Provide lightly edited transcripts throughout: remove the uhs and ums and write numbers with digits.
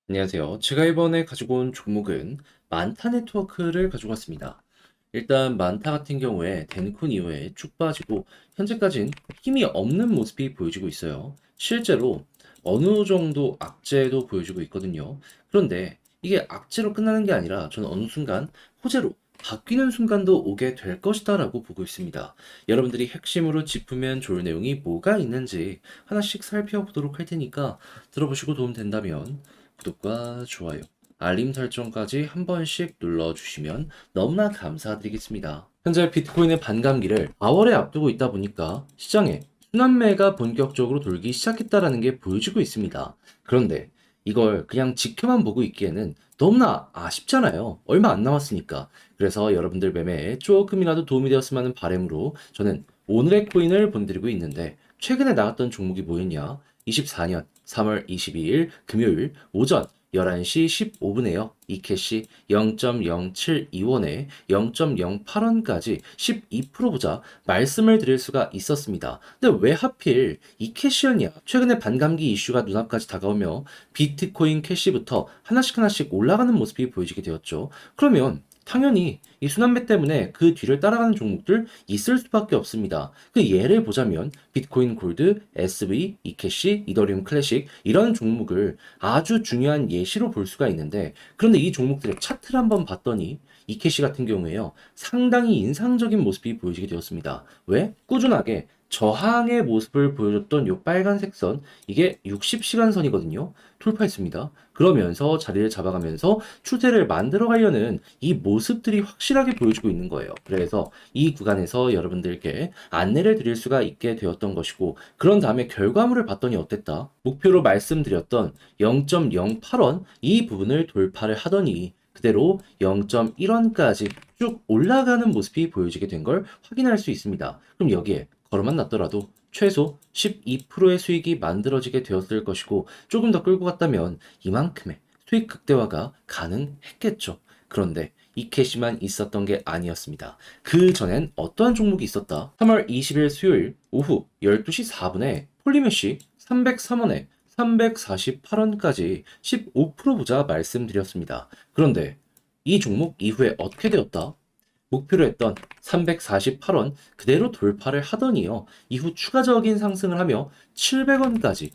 안녕하세요. 제가 이번에 가지고 온 종목은 만타 네트워크를 가지고 왔습니다. 일단 만타 같은 경우에 덴쿤 이후에 쭉 빠지고 현재까지는 힘이 없는 모습이 보여지고 있어요. 실제로 어느 정도 악재도 보여주고 있거든요. 그런데 이게 악재로 끝나는 게 아니라 저는 어느 순간 호재로 바뀌는 순간도 오게 될 것이다 라고 보고 있습니다. 여러분들이 핵심으로 짚으면 좋을 내용이 뭐가 있는지 하나씩 살펴보도록 할 테니까 들어보시고 도움 된다면 구독과 좋아요, 알림 설정까지 한 번씩 눌러주시면 너무나 감사드리겠습니다. 현재 비트코인의 반감기를 4월에 앞두고 있다 보니까 시장에 순환매가 본격적으로 돌기 시작했다라는 게 보여지고 있습니다. 그런데 이걸 그냥 지켜만 보고 있기에는 너무나 아쉽잖아요. 얼마 안 남았으니까. 그래서 여러분들 매매에 조금이라도 도움이 되었으면 하는 바람으로 저는 오늘의 코인을 본드리고 있는데 최근에 나왔던 종목이 뭐였냐? 24년 3월 22일 금요일 오전 11시 15분에요. 이캐시 0.072원에 0.08원까지 12% 보자 말씀을 드릴 수가 있었습니다. 근데 왜 하필 이캐시였냐? 최근에 반감기 이슈가 눈앞까지 다가오며 비트코인 캐시부터 하나씩 하나씩 올라가는 모습이 보여지게 되었죠. 그러면 당연히 이 순환매 때문에 그 뒤를 따라가는 종목들 있을 수밖에 없습니다. 그 예를 보자면 비트코인 골드, SV, 이캐시, 이더리움 클래식 이런 종목을 아주 중요한 예시로 볼 수가 있는데 그런데 이 종목들의 차트를 한번 봤더니 이캐시 같은 경우에요. 상당히 인상적인 모습이 보여지게 되었습니다. 왜? 꾸준하게 저항의 모습을 보여줬던 이 빨간색 선 이게 60시간 선이거든요. 돌파했습니다. 그러면서 자리를 잡아가면서 추세를 만들어 가려는 이 모습들이 확실하게 보여주고 있는 거예요. 그래서 이 구간에서 여러분들께 안내를 드릴 수가 있게 되었던 것이고 그런 다음에 결과물을 봤더니 어땠다? 목표로 말씀드렸던 0.08원 이 부분을 돌파를 하더니 그대로 0.1원까지 쭉 올라가는 모습이 보여지게 된 걸 확인할 수 있습니다. 그럼 여기에 걸어만 놨더라도 최소 12%의 수익이 만들어지게 되었을 것이고 조금 더 끌고 갔다면 이만큼의 수익 극대화가 가능했겠죠. 그런데 이 캐시만 있었던 게 아니었습니다. 그 전엔 어떠한 종목이 있었다? 3월 20일 수요일 오후 12시 4분에 폴리메시 303원에 348원까지 15% 보자 말씀드렸습니다. 그런데 이 종목 이후에 어떻게 되었다? 목표로 했던 348원 그대로 돌파를 하더니요. 이후 추가적인 상승을 하며 700원까지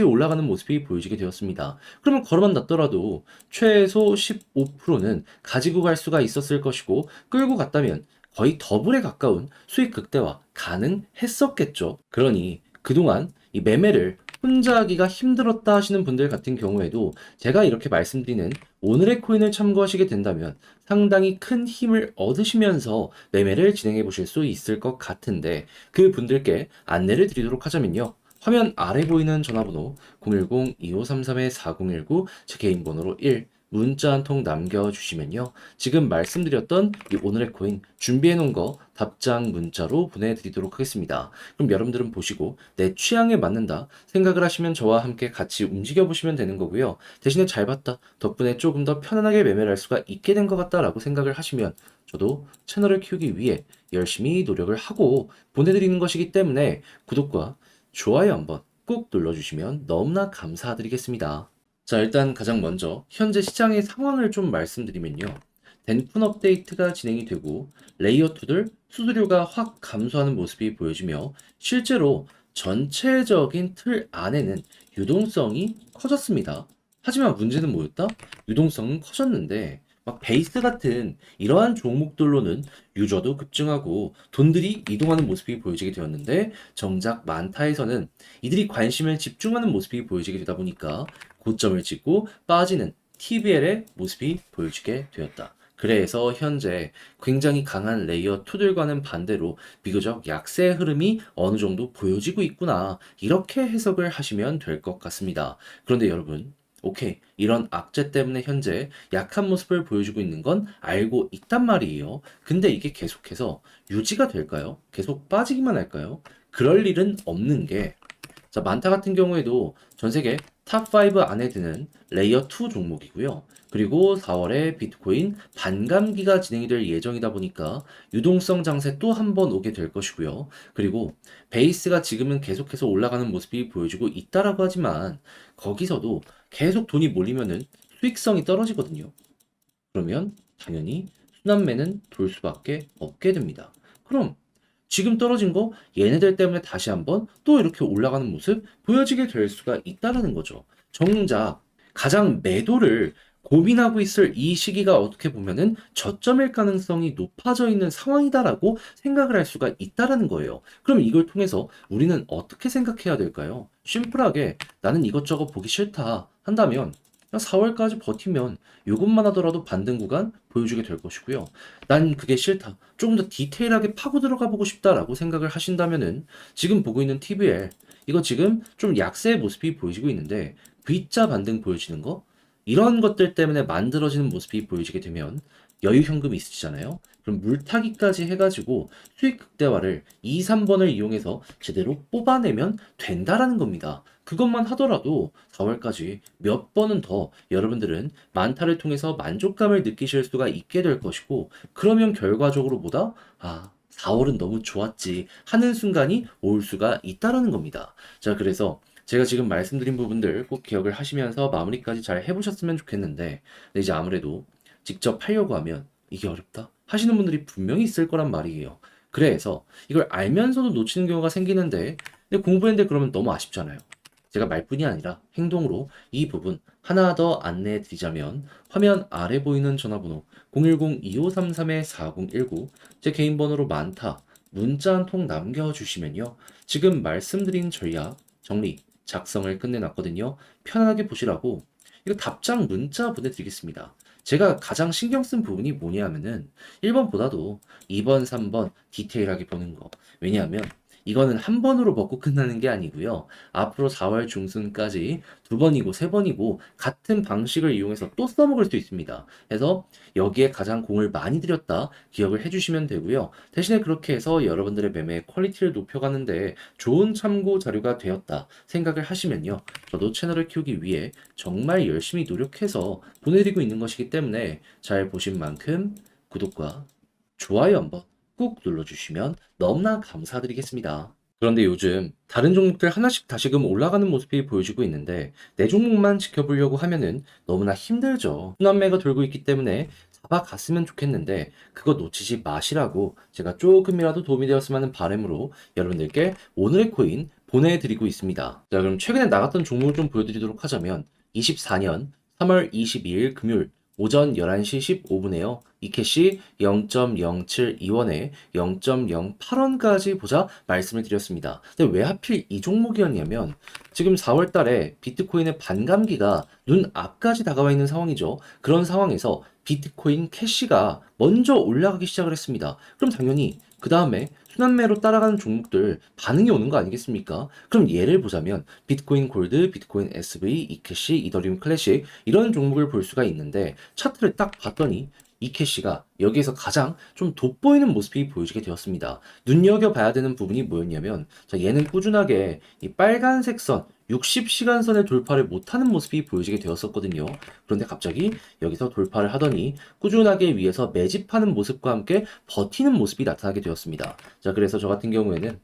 올라가는 모습이 보여지게 되었습니다. 그러면 걸어만 놨더라도 최소 15%는 가지고 갈 수가 있었을 것이고 끌고 갔다면 거의 더블에 가까운 수익 극대화 가능했었겠죠. 그러니 그동안 이 매매를 혼자 하기가 힘들었다 하시는 분들 같은 경우에도 제가 이렇게 말씀드리는 오늘의 코인을 참고하시게 된다면 상당히 큰 힘을 얻으시면서 매매를 진행해 보실 수 있을 것 같은데 그 분들께 안내를 드리도록 하자면요. 화면 아래 보이는 전화번호 010-2533-4019 제 개인 번호로 1 문자 한 통 남겨주시면요. 지금 말씀드렸던 이 오늘의 코인 준비해 놓은 거 답장 문자로 보내드리도록 하겠습니다. 그럼 여러분들은 보시고 내 취향에 맞는다 생각을 하시면 저와 함께 같이 움직여 보시면 되는 거고요. 대신에 잘 봤다. 덕분에 조금 더 편안하게 매매를 할 수가 있게 된 것 같다라고 생각을 하시면 저도 채널을 키우기 위해 열심히 노력을 하고 보내드리는 것이기 때문에 구독과 좋아요 한번 꼭 눌러주시면 너무나 감사드리겠습니다. 자, 일단 가장 먼저 현재 시장의 상황을 좀 말씀드리면요. 덴쿤 업데이트가 진행이 되고 레이어 2들 수수료가 확 감소하는 모습이 보여지며 실제로 전체적인 틀 안에는 유동성이 커졌습니다. 하지만 문제는 뭐였다? 유동성은 커졌는데 막 베이스 같은 이러한 종목들로는 유저도 급증하고 돈들이 이동하는 모습이 보여지게 되었는데 정작 만타에서는 이들이 관심을 집중하는 모습이 보여지게 되다 보니까 고점을 찍고 빠지는 TBL의 모습이 보여지게 되었다. 그래서 현재 굉장히 강한 레이어 2들과는 반대로 비교적 약세의 흐름이 어느 정도 보여지고 있구나. 이렇게 해석을 하시면 될 것 같습니다. 그런데 여러분, 오케이. 이런 악재 때문에 현재 약한 모습을 보여주고 있는 건 알고 있단 말이에요. 근데 이게 계속해서 유지가 될까요? 계속 빠지기만 할까요? 그럴 일은 없는 게 자, 만타 같은 경우에도 전 세계 탑5 안에 드는 레이어 2 종목이고요. 그리고 4월에 비트코인 반감기가 진행이 될 예정이다 보니까 유동성 장세 또 한 번 오게 될 것이고요. 그리고 베이스가 지금은 계속해서 올라가는 모습이 보여지고 있다라고 하지만 거기서도 계속 돈이 몰리면은 수익성이 떨어지거든요. 그러면 당연히 순환매는 돌 수밖에 없게 됩니다. 그럼 지금 떨어진 거 얘네들 때문에 다시 한번 또 이렇게 올라가는 모습 보여지게 될 수가 있다라는 거죠. 정작 가장 매도를 고민하고 있을 이 시기가 어떻게 보면은 저점일 가능성이 높아져 있는 상황이다라고 생각을 할 수가 있다라는 거예요. 그럼 이걸 통해서 우리는 어떻게 생각해야 될까요? 심플하게 나는 이것저것 보기 싫다 한다면 4월까지 버티면 이것만 하더라도 반등 구간 보여주게 될 것이고요. 난 그게 싫다. 조금 더 디테일하게 파고 들어가 보고 싶다라고 생각을 하신다면은 지금 보고 있는 TVL 이거 지금 좀 약세의 모습이 보여지고 있는데 V자 반등 보여지는 거 이런 것들 때문에 만들어지는 모습이 보여지게 되면 여유 현금이 있으시잖아요. 그럼 물타기까지 해가지고 수익 극대화를 2, 3번을 이용해서 제대로 뽑아내면 된다라는 겁니다. 그것만 하더라도 4월까지 몇 번은 더 여러분들은 만타를 통해서 만족감을 느끼실 수가 있게 될 것이고, 그러면 결과적으로 보다 4월은 너무 좋았지 하는 순간이 올 수가 있다라는 겁니다. 자, 그래서 제가 지금 말씀드린 부분들 꼭 기억을 하시면서 마무리까지 잘 해보셨으면 좋겠는데, 근데 이제 아무래도 직접 하려고 하면 이게 어렵다 하시는 분들이 분명히 있을 거란 말이에요. 그래서 이걸 알면서도 놓치는 경우가 생기는데, 근데 공부했는데 그러면 너무 아쉽잖아요. 제가 말뿐이 아니라 행동으로 이 부분 하나 더 안내해 드리자면, 화면 아래 보이는 전화번호 010-2533-4019 제 개인 번호로 많다 문자 한 통 남겨주시면요, 지금 말씀드린 전략 정리 작성을 끝내놨거든요. 편안하게 보시라고 이거 답장 문자 보내드리겠습니다. 제가 가장 신경 쓴 부분이 뭐냐면은 1번보다도 2번, 3번 디테일하게 보는 거. 왜냐하면 이거는 한 번으로 먹고 끝나는 게 아니고요. 앞으로 4월 중순까지 두 번이고 세 번이고 같은 방식을 이용해서 또 써먹을 수 있습니다. 그래서 여기에 가장 공을 많이 들였다 기억을 해주시면 되고요. 대신에 그렇게 해서 여러분들의 매매 퀄리티를 높여가는데 좋은 참고 자료가 되었다 생각을 하시면요, 저도 채널을 키우기 위해 정말 열심히 노력해서 보내드리고 있는 것이기 때문에 잘 보신 만큼 구독과 좋아요 한번 꾹 눌러주시면 너무나 감사드리겠습니다. 그런데 요즘 다른 종목들 하나씩 다시금 올라가는 모습이 보여지고 있는데 내 종목만 지켜보려고 하면은 너무나 힘들죠. 순환매가 돌고 있기 때문에 잡아갔으면 좋겠는데 그거 놓치지 마시라고 제가 조금이라도 도움이 되었으면 하는 바람으로 여러분들께 오늘의 코인 보내드리고 있습니다. 자, 그럼 최근에 나갔던 종목을 좀 보여드리도록 하자면 24년 3월 22일 금요일 오전 11시 15분에요. 이캐시 0.072원에 0.08원까지 보자 말씀을 드렸습니다. 근데 왜 하필 이 종목이었냐면 지금 4월 달에 비트코인의 반감기가 눈앞까지 다가와 있는 상황이죠. 그런 상황에서 비트코인 캐시가 먼저 올라가기 시작을 했습니다. 그럼 당연히 그 다음에 순환매로 따라가는 종목들 반응이 오는 거 아니겠습니까? 그럼 예를 보자면 비트코인 골드, 비트코인 SV, 이캐시, 이더리움 클래식 이런 종목을 볼 수가 있는데 차트를 딱 봤더니 이캐시가 여기에서 가장 좀 돋보이는 모습이 보여지게 되었습니다. 눈여겨봐야 되는 부분이 뭐였냐면, 자, 얘는 꾸준하게 이 빨간색 선 60시간선을 돌파를 못하는 모습이 보여지게 되었었거든요. 그런데 갑자기 여기서 돌파를 하더니 꾸준하게 위에서 매집하는 모습과 함께 버티는 모습이 나타나게 되었습니다. 자, 그래서 저 같은 경우에는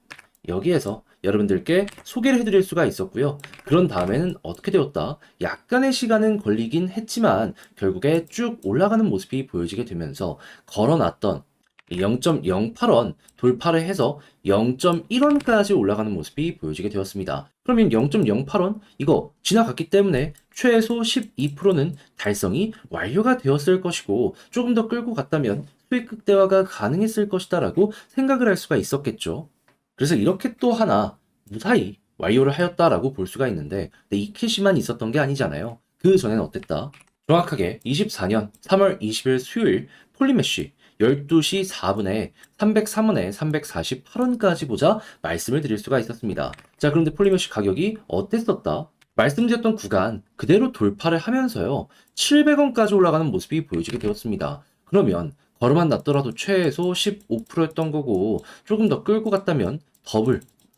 여기에서 여러분들께 소개를 해드릴 수가 있었고요. 그런 다음에는 어떻게 되었다? 약간의 시간은 걸리긴 했지만 결국에 쭉 올라가는 모습이 보여지게 되면서 걸어놨던 0.08원 돌파를 해서 0.1원까지 올라가는 모습이 보여지게 되었습니다. 그러면 0.08원 이거 지나갔기 때문에 최소 12%는 달성이 완료가 되었을 것이고, 조금 더 끌고 갔다면 수익 극대화가 가능했을 것이다라고 생각을 할 수가 있었겠죠. 그래서 이렇게 또 하나 무사히 완료를 하였다라고 볼 수가 있는데, 근데 이 캐시만 있었던 게 아니잖아요. 그 전에는 어땠다? 정확하게 24년 3월 20일 수요일 폴리메쉬 12시 4분에 303원에 348원까지 보자 말씀을 드릴 수가 있었습니다. 자, 그런데 폴리메쉬 가격이 어땠었다? 말씀드렸던 구간 그대로 돌파를 하면서요, 700원까지 올라가는 모습이 보여지게 되었습니다. 그러면 걸음만 났더라도 최소 15%였던 거고, 조금 더 끌고 갔다면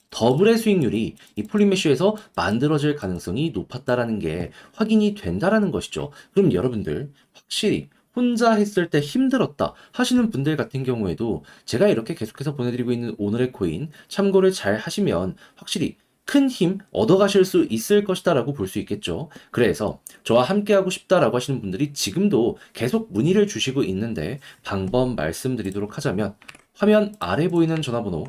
더블의 수익률이 이 폴리메쉬에서 만들어질 가능성이 높았다라는 게 확인이 된다라는 것이죠. 그럼 여러분들 확실히 혼자 했을 때 힘들었다 하시는 분들 같은 경우에도 제가 이렇게 계속해서 보내드리고 있는 오늘의 코인 참고를 잘 하시면 확실히 큰 힘 얻어가실 수 있을 것이다라고 볼 수 있겠죠. 그래서 저와 함께하고 싶다라고 하시는 분들이 지금도 계속 문의를 주시고 있는데 방법 말씀드리도록 하자면 화면 아래 보이는 전화번호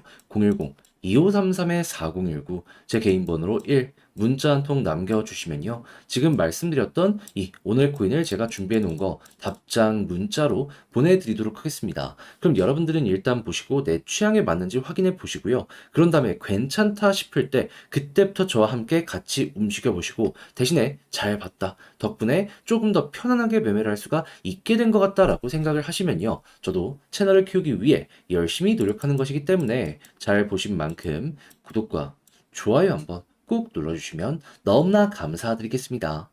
010-2533-4019 제 개인 번호로 1 문자 한 통 남겨주시면요. 지금 말씀드렸던 이 오늘 코인을 제가 준비해 놓은 거 답장 문자로 보내드리도록 하겠습니다. 그럼 여러분들은 일단 보시고 내 취향에 맞는지 확인해 보시고요. 그런 다음에 괜찮다 싶을 때 그때부터 저와 함께 같이 움직여 보시고 대신에 잘 봤다. 덕분에 조금 더 편안하게 매매를 할 수가 있게 된 것 같다라고 생각을 하시면요. 저도 채널을 키우기 위해 열심히 노력하는 것이기 때문에 잘 보신 만큼 구독과 좋아요 한번 꼭 눌러주시면 너무나 감사드리겠습니다.